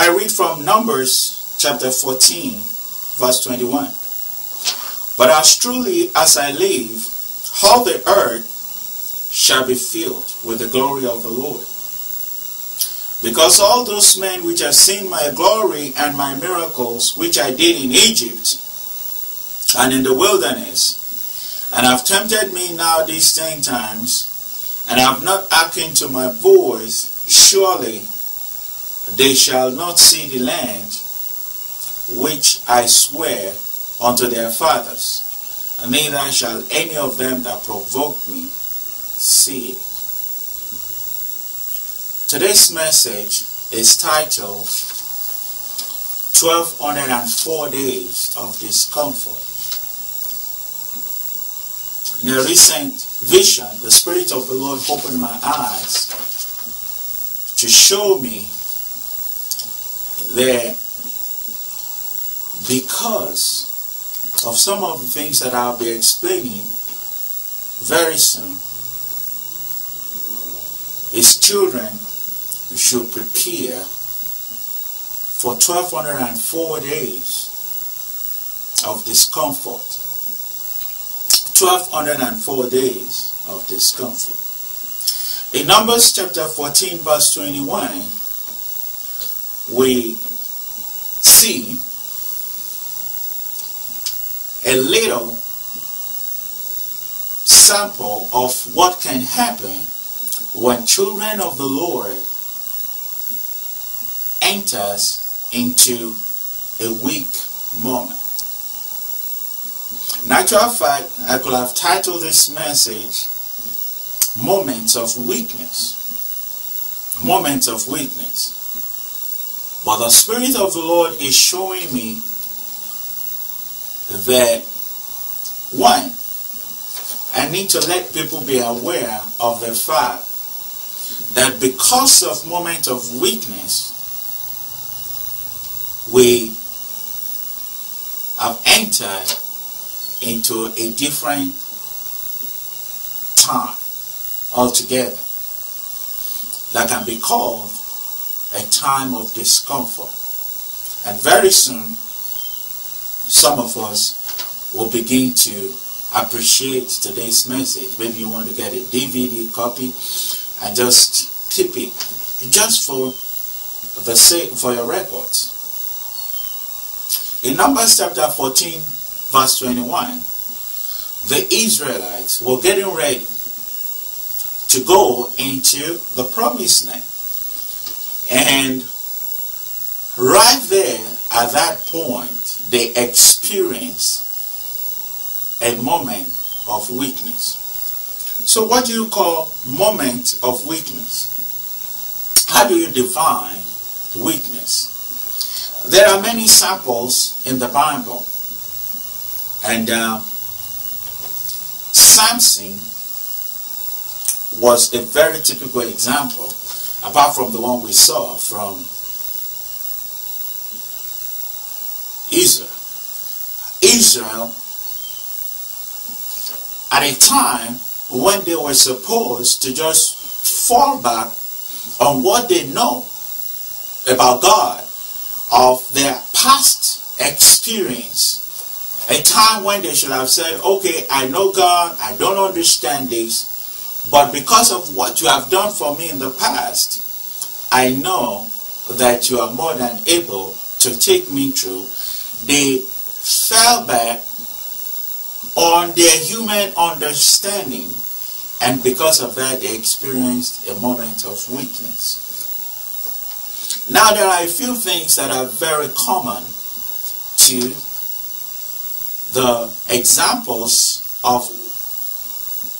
I read from Numbers chapter 14, verse 21. But as truly as I live, all the earth shall be filled with the glory of the Lord. Because all those men which have seen my glory and my miracles, which I did in Egypt and in the wilderness, and have tempted me now these 10 times, and have not hearkened to my voice, surely they shall not see the land which I swear unto their fathers, and neither shall any of them that provoke me see it. Today's message is titled 1204 Days of Discomfort. In a recent vision, the Spirit of the Lord opened my eyes to show me that because of some of the things that I'll be explaining very soon, His children should prepare for 1204 days of discomfort. 1204 days of discomfort. In Numbers chapter 14 verse 21, we see a little sample of what can happen when children of the Lord enters into a weak moment. In actual fact, I could have titled this message Moments of Weakness. Moments of Weakness. But the Spirit of the Lord is showing me that, one, I need to let people be aware of the fact that because of moments of weakness, we have entered into a different time altogether that can be called a time of discomfort. And very soon, some of us will begin to appreciate today's message. Maybe you want to get a DVD copy and just keep it just for the sake, for your records. In Numbers chapter 14 verse 21, the Israelites were getting ready to go into the promised land. And right there at that point, they experienced a moment of weakness. So what do you call moment of weakness? How do you define weakness? There are many samples in the Bible. And Samson was a very typical example, apart from the one we saw from Israel. Israel, at a time when they were supposed to just fall back on what they know about God, of their past experience, a time when they should have said, okay, I know God, I don't understand this, but because of what you have done for me in the past, I know that you are more than able to take me through. They fell back on their human understanding, and because of that, they experienced a moment of weakness. Now, there are a few things that are very common to the examples of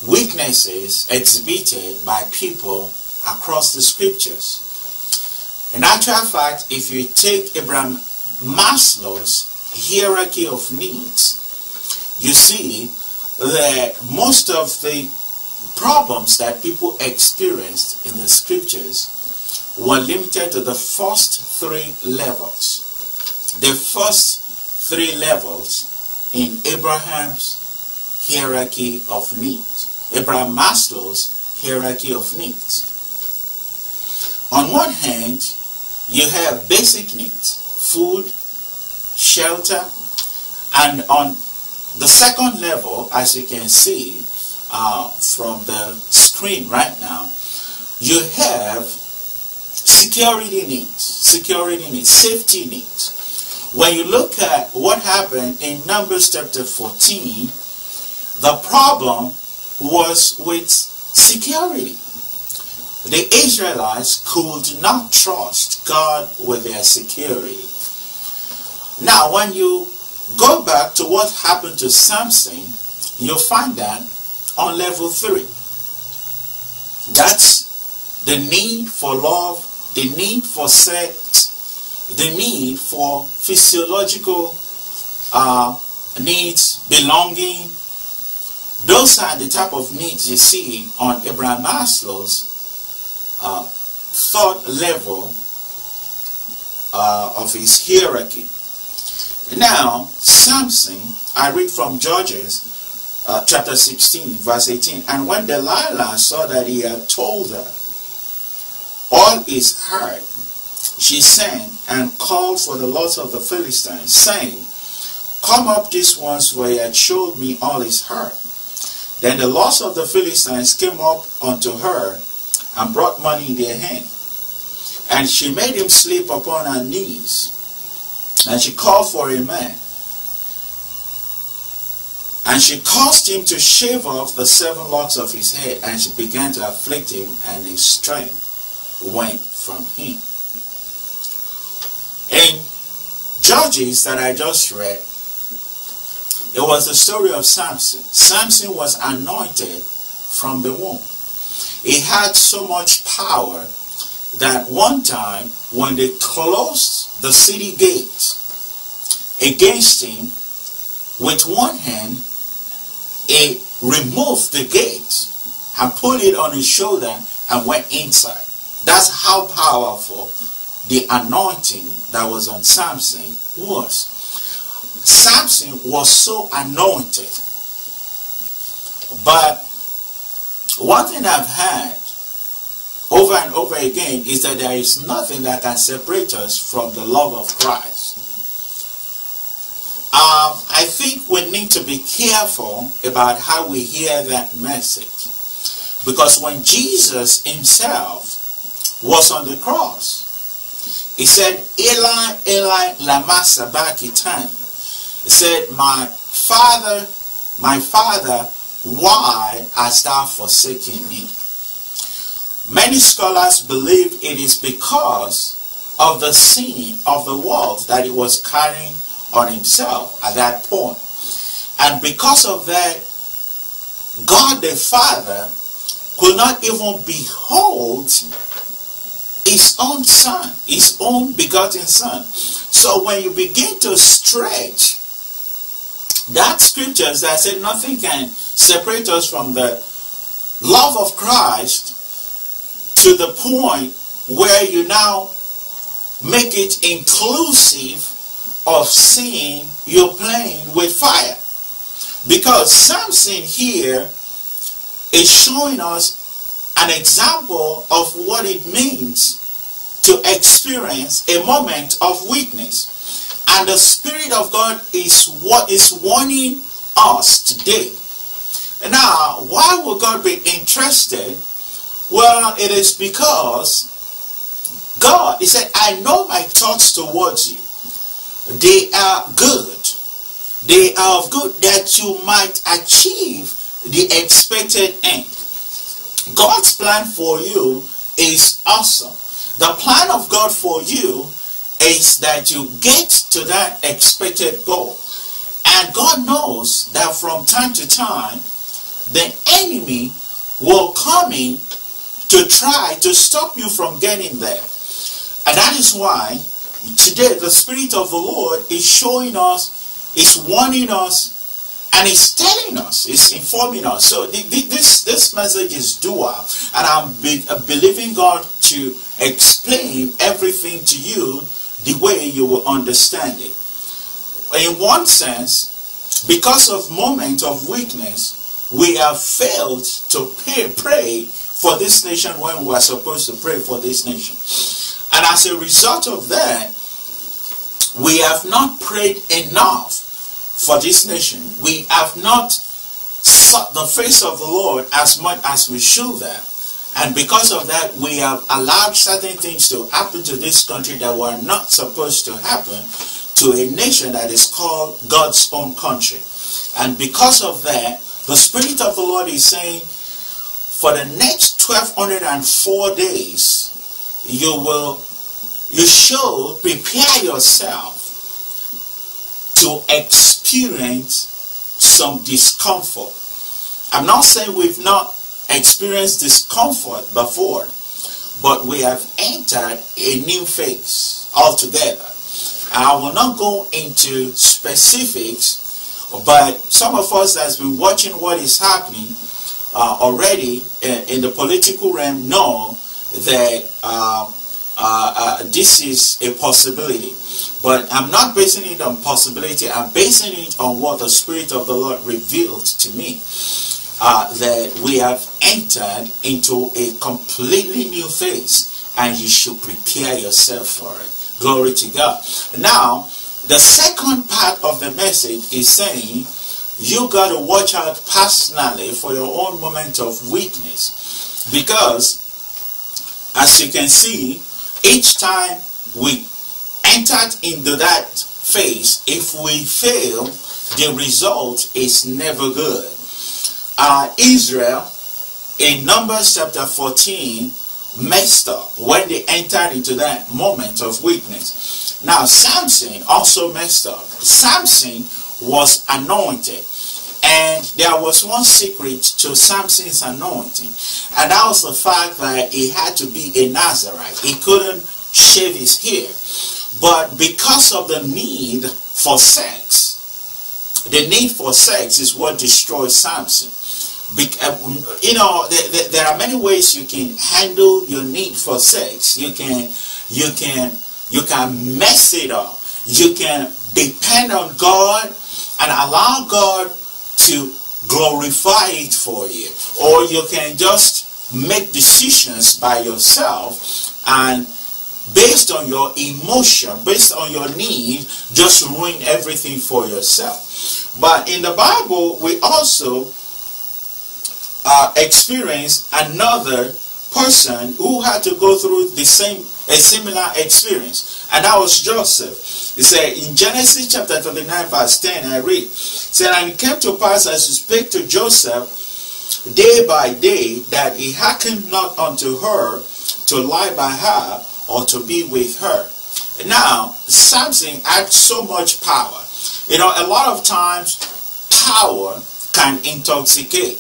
weaknesses exhibited by people across the scriptures. In actual fact, if you take Abraham Maslow's hierarchy of needs, you see that most of the problems that people experienced in the scriptures were limited to the first 3 levels. The first 3 levels in Abraham's hierarchy of needs. Abraham Maslow's hierarchy of needs. On one hand, you have basic needs, food, shelter, and on the second level, as you can see from the screen right now, you have security needs, safety needs. When you look at what happened in Numbers chapter 14, the problem was with security. The Israelites could not trust God with their security. Now, when you go back to what happened to Samson, you'll find that on level 3. That's the need for love, the need for sex, the need for physiological needs, belonging. Those are the type of needs you see on Abraham Maslow's third level of his hierarchy. Now, Samson, I read from Judges chapter 16, verse 18. And when Delilah saw that he had told her all his heart, she sent and called for the lords of the Philistines, saying, Come up this once, where he had showed me all his heart. Then the lords of the Philistines came up unto her and brought money in their hand. And she made him sleep upon her knees. And she called for a man. And she caused him to shave off the 7 locks of his head. And she began to afflict him, and his strength went from him. In Judges that I just read, it was the story of Samson. Samson was anointed from the womb. He had so much power that one time when they closed the city gates against him, with one hand he removed the gate and put it on his shoulder and went inside. That's how powerful the anointing that was on Samson was. Samson was so anointed. But one thing I've had over and over again is that there is nothing that can separate us from the love of Christ. I think we need to be careful about how we hear that message. Because when Jesus himself was on the cross, he said, Eli, Eli, lama sabachthani. He said, my Father, why hast thou forsaken me? Many scholars believe it is because of the sin of the world that he was carrying on himself at that point. And because of that, God the Father could not even behold his own son, his own begotten son. So when you begin to stretch that scriptures that said nothing can separate us from the love of Christ, to the point where you now make it inclusive of sin, you're playing with fire. Because Samson here is showing us an example of what it means to experience a moment of weakness. And the Spirit of God is what is warning us today. Now, why would God be interested? Well, it is because God, he said, I know my thoughts towards you. They are good. They are of good, that you might achieve the expected end. God's plan for you is awesome. The plan of God for you is that you get to that expected goal. And God knows that from time to time, the enemy will come in to try to stop you from getting there. And that is why today the Spirit of the Lord is showing us, is warning us, and is telling us, is informing us. So this message is dual, and I'm believing God to explain everything to you the way you will understand it. In one sense, because of moment of weakness, we have failed to pray for this nation when we are supposed to pray for this nation. And as a result of that, we have not prayed enough for this nation. We have not sought the face of the Lord as much as we should have. And because of that, we have allowed certain things to happen to this country that were not supposed to happen to a nation that is called God's own country. And because of that, the Spirit of the Lord is saying, for the next 1204 days, you should prepare yourself to experience some discomfort. I'm not saying we've not experienced discomfort before, but we have entered a new phase altogether. I will not go into specifics, but some of us that's been watching what is happening already in the political realm know that this is a possibility. But I'm not basing it on possibility. I'm basing it on what the Spirit of the Lord revealed to me. That we have entered into a completely new phase, and you should prepare yourself for it. Glory to God. Now, the second part of the message is saying you got to watch out personally for your own moment of weakness, because as you can see, each time we entered into that phase, if we fail, the result is never good. Israel in Numbers chapter 14 messed up when they entered into that moment of weakness. Now Samson also messed up. Samson was anointed, and there was one secret to Samson's anointing, and that was the fact that he had to be a Nazarite. He couldn't shave his hair. But because of the need for sex, the need for sex is what destroys Samson. You know, there are many ways you can handle your need for sex. You can mess it up. You can depend on God and allow God to glorify it for you, or you can just make decisions by yourself and based on your emotion, based on your need, just ruin everything for yourself. But in the Bible, we also experience another person who had to go through a similar experience, and that was Joseph. He said in Genesis chapter 39 verse 10, I read, it said, and it came to pass as he spake to Joseph day by day, that he hearkened not unto her to lie by her or to be with her. Now, Samson had so much power. You know, a lot of times power can intoxicate.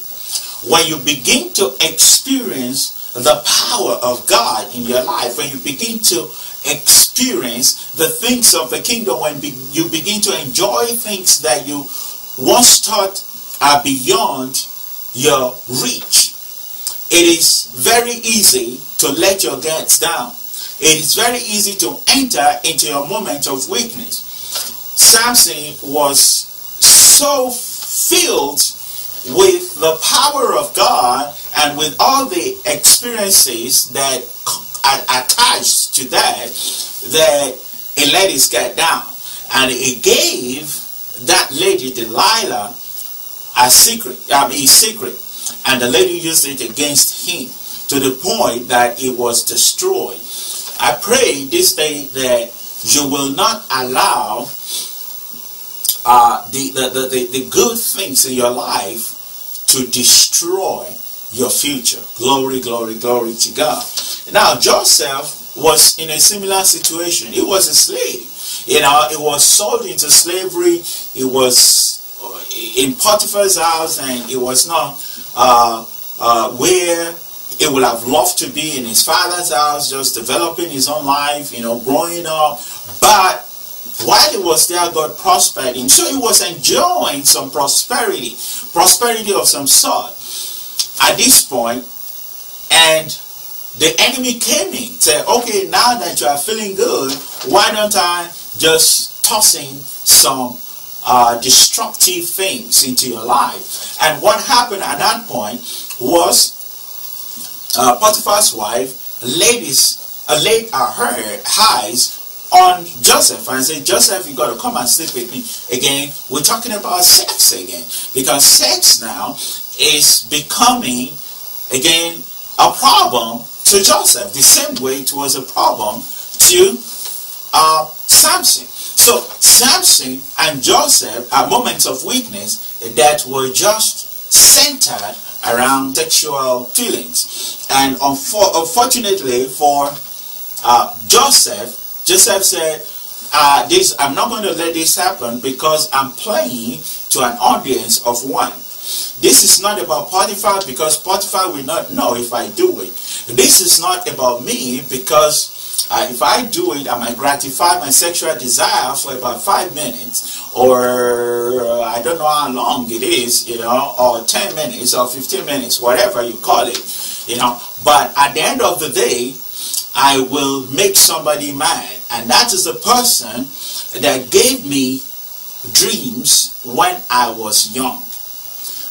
When you begin to experience the power of God in your life, when you begin to experience the things of the kingdom, when you begin to enjoy things that you once thought are beyond your reach, it is very easy to let your guards down. It is very easy to enter into your moment of weakness. Samson was so filled with the power of God and with all the experiences that are attached to that, that he let his guard down. And he gave that lady Delilah his secret. And the lady used it against him to the point that he was destroyed. I pray this day that you will not allow the good things in your life to destroy your future. Glory, glory, glory to God. Now, Joseph was in a similar situation. He was a slave. You know, he was sold into slavery. He was in Potiphar's house, and he was not where he would have loved to be, in his father's house, just developing his own life, you know, growing up. But while he was there, God prospered him. So he was enjoying some prosperity of some sort at this point. And the enemy came in, said, okay, now that you are feeling good, why don't I just toss in some destructive things into your life? And what happened at that point was Potiphar's wife laid his laid her eyes on Joseph and said, Joseph, you got to come and sleep with me again. We're talking about sex again, because sex now is becoming again a problem to Joseph, the same way it was a problem to Samson. So Samson and Joseph are moments of weakness that were just centered around sexual feelings. And unfortunately for Joseph said, I'm not going to let this happen because I'm playing to an audience of one. This is not about Potiphar, because Potiphar will not know if I do it. This is not about me, because if I do it, I might gratify my sexual desire for about 5 minutes, or I don't know how long it is, you know, or 10 minutes or 15 minutes, whatever you call it, you know. But at the end of the day, I will make somebody mad. And that is the person that gave me dreams when I was young,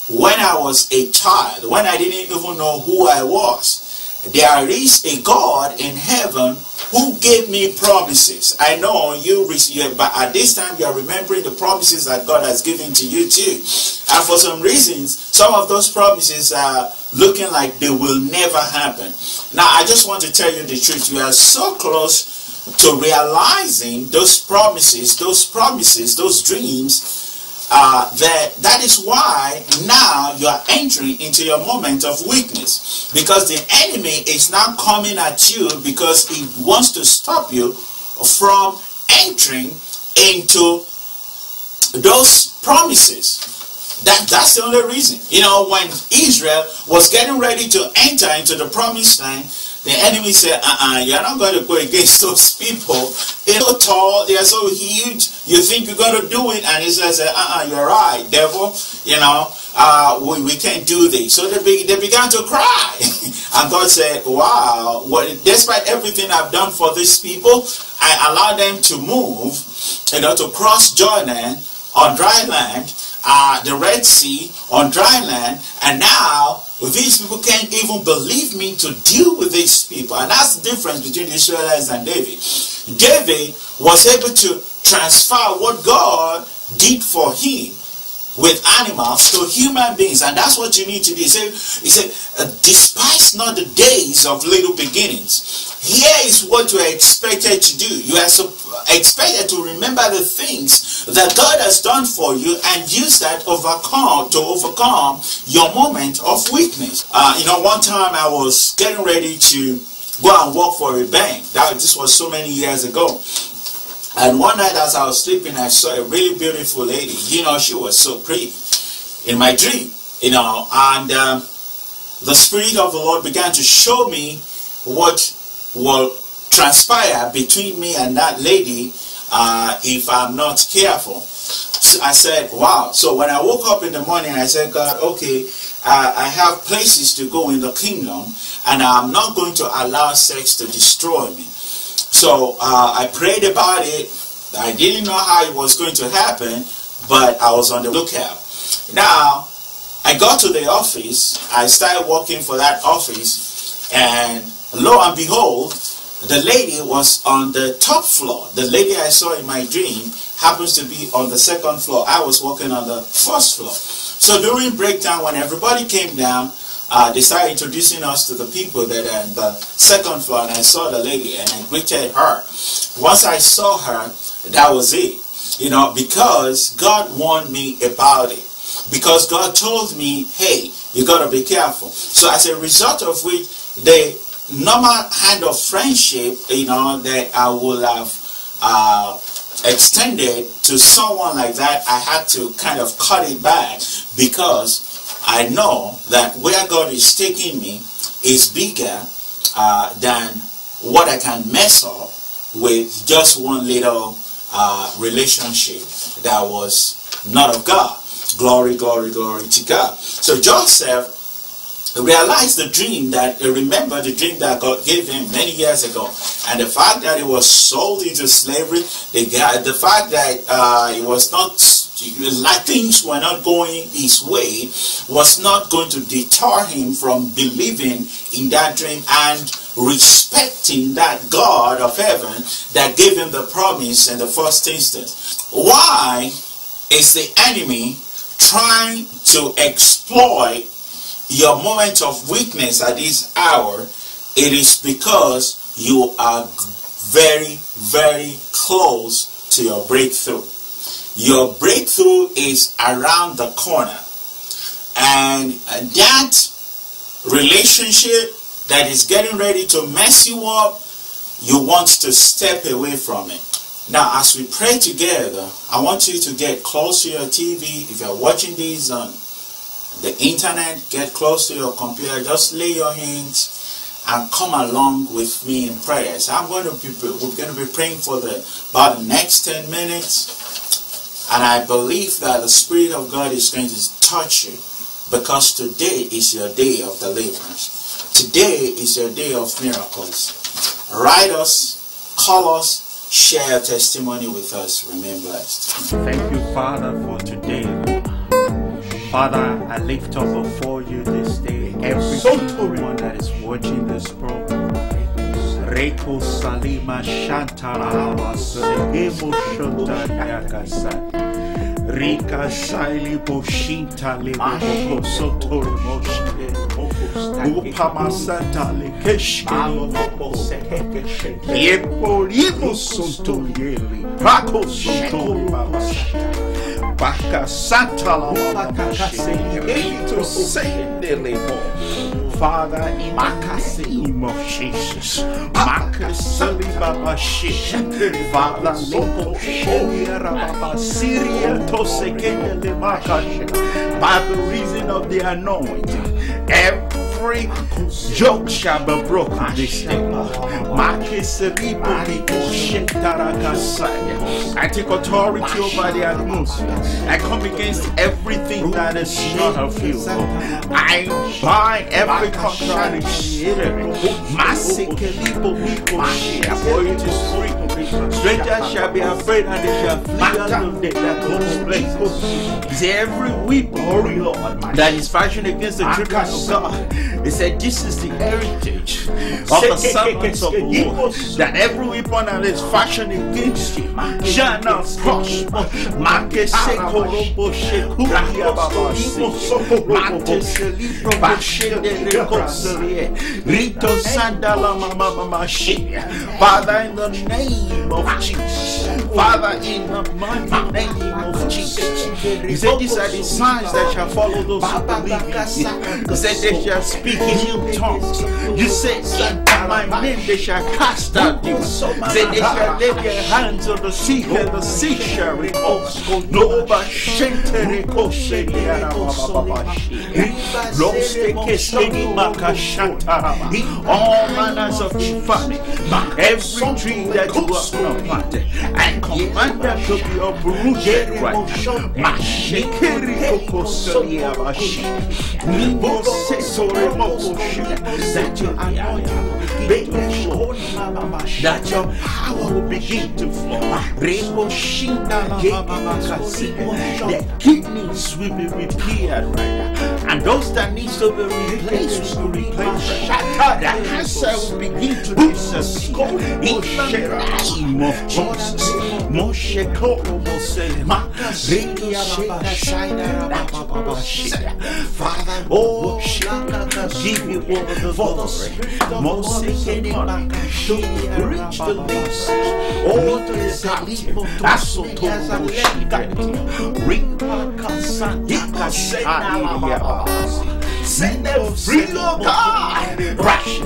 when I was a child, when I didn't even know who I was. There is a God in heaven who gave me promises. I know you, but at this time you are remembering the promises that God has given to you too. And for some reasons, some of those promises are looking like they will never happen. Now, I just want to tell you the truth. You are so close to realizing those promises, those dreams, that is why now you are entering into your moment of weakness, because the enemy is now coming at you because he wants to stop you from entering into those promises. That's the only reason. You know, when Israel was getting ready to enter into the promised land, the enemy said, you're not going to go against those people. They're so tall, they're so huge, you think you're going to do it? And he says, you're right, devil, you know, we can't do this. So they began to cry. And God said, wow, despite everything I've done for these people, I allowed them to move, you know, to cross Jordan on dry land, the Red Sea on dry land, and now these people can't even believe me to deal with these people. And that's the difference between the Israelites and David. David was able to transfer what God did for him with animals to human beings, and that's what you need to do. He said, despise not the days of little beginnings. Here is what you are expected to do. You are expected to remember the things that God has done for you and use that to overcome your moment of weakness. You know, one time I was getting ready to go and work for a bank. This was so many years ago. And one night as I was sleeping, I saw a really beautiful lady. You know, she was so pretty in my dream, you know. And the Spirit of the Lord began to show me what will transpire between me and that lady if I'm not careful. So I said, wow. So when I woke up in the morning, I said, God, okay, I have places to go in the kingdom, and I'm not going to allow sex to destroy me. So I prayed about it. I didn't know how it was going to happen, but I was on the lookout. Now, I got to the office. I started working for that office, and lo and behold, the lady was on the top floor. The lady I saw in my dream happens to be on the second floor. I was working on the first floor. So during break time, when everybody came down, they started introducing us to the people that are in the second floor, and I saw the lady and I greeted her. Once I saw her, that was it. You know, because God warned me about it. Because God told me, hey, you got to be careful. So as a result of which, the normal kind of friendship, you know, that I would have extended to someone like that, I had to kind of cut it back, because I know that where God is taking me is bigger than what I can mess up with just one little relationship that was not of God. Glory, glory, glory to God. So Joseph realized the dream that, remember the dream that God gave him many years ago, and the fact that he was sold into slavery, the fact that he was not like things were not going his way, was not going to deter him from believing in that dream and respecting that God of heaven that gave him the promise in the first instance. Why is the enemy trying to exploit your moment of weakness at this hour? It is because you are very, very close to your breakthrough. Your breakthrough is around the corner. And that relationship that is getting ready to mess you up, you want to step away from it. Now, as we pray together, I want you to get close to your TV. If you're watching this on the internet, get close to your computer. Just lay your hands and come along with me in prayers. We're going to be praying for about the next 10 minutes. And I believe that the Spirit of God is going to touch you, because today is your day of deliverance. Today is your day of miracles. Write us, call us, share your testimony with us. Remain blessed. Thank you, Father, for today. Father, I lift up before you this day everyone that is watching this program. Reko Salima Shantara Segemo Shantariakasa Rika Saili Boshinta Lebo Sotori Moshke Upama Santa Lekeshke Yepo Libo Sontolieli Paco Sotori Babasha Baka Santa La Elito Sendelebo. Father, in the name of Jesus, Makasali Baba Shish, Father, Loko Sheliera Baba Syria Tosekele Makash, by the reason of the anointing, every yoke shall be broken this day. I take authority over the atmosphere. I come against everything that is not of you. I bind every contradiction. For it is written, strangers shall be afraid and they shall flee out of their close places. Every weapon that is fashioned against the children of God, he said, this is the heritage of the servants of the Lord, that every weapon that is fashioned against you shall not prosper. Father, in the name of Jesus, Father, in the mighty name of Jesus, he said, these are the signs that shall follow those who believe in you. He said, they shall speak in new tongues. You said, in my name they shall cast out demons. He said, they shall lay their hands on the sick and the sick shall recover. No all manners of infamy, every tree that you have planted, I command that to be uprooted right now. That your anointing will begin to flow, that your power will begin to flow. The kidneys will be repaired right now, and those that need to be replaced will be replaced. The cancer will begin to disappear in the name of Jesus. Father, oh, give you all the glory. Reach the least, all the captive. Send them free, Lord God. Rush.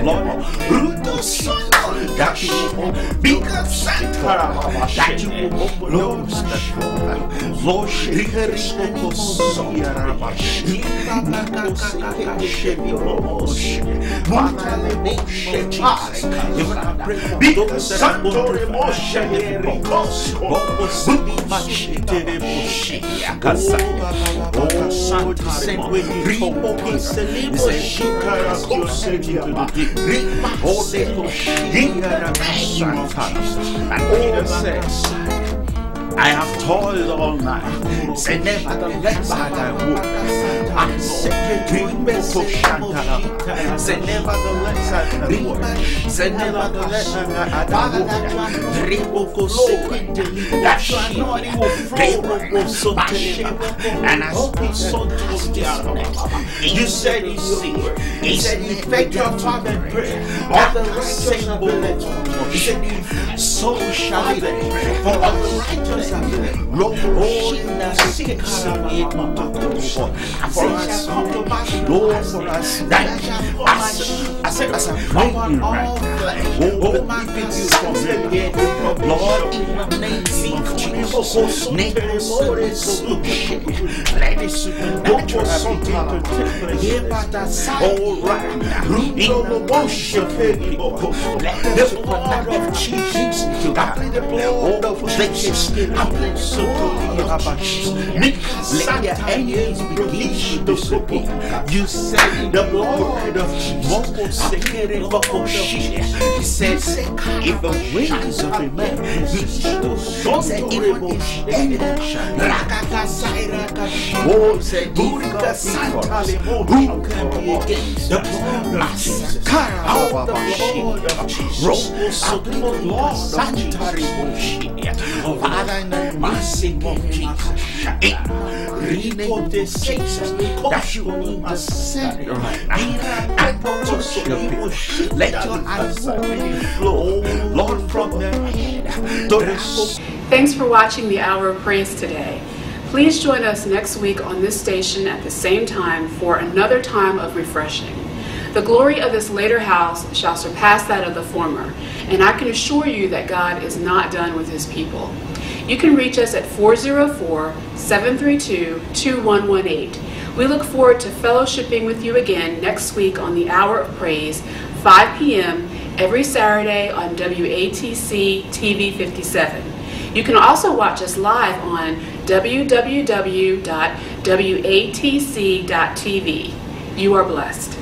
Lord, Ruto Soto, that you will be Santa, that you will open doors that Lord, Shrikariko Sierra, even I pray for those that are going through I have toiled all night. Say nevertheless I would. I said say nevertheless I would. Say nevertheless I would. That she and I speak so to you said you see. He said effectual fervent prayer of the righteous availeth much. So shall it for all the righteous. Lord, for us, that I said, as I'm praying right now, Lord, in the name of Jesus, let it supernatural all right now, in the worship, let the blood of Jesus, the blood of Jesus. Let your enemies be disappear. You said the blood of Jesus. He says, if the wings of a man reach those sons, if oh, said, who can be against the blood of Jesus? Out of the blood of Jesus. Father, in the name of Jesus, rename this Jesus that you will ascend right now. Let your eyes flow, Lord, from the head to the soul. Thanks for watching the Hour of Praise today. Please join us next week on this station at the same time for another time of refreshing. The glory of this later house shall surpass that of the former, and I can assure you that God is not done with his people. You can reach us at 404-732-2118. We look forward to fellowshipping with you again next week on the Hour of Praise, 5 p.m. every Saturday on WATC TV 57. You can also watch us live on www.watc.tv. You are blessed.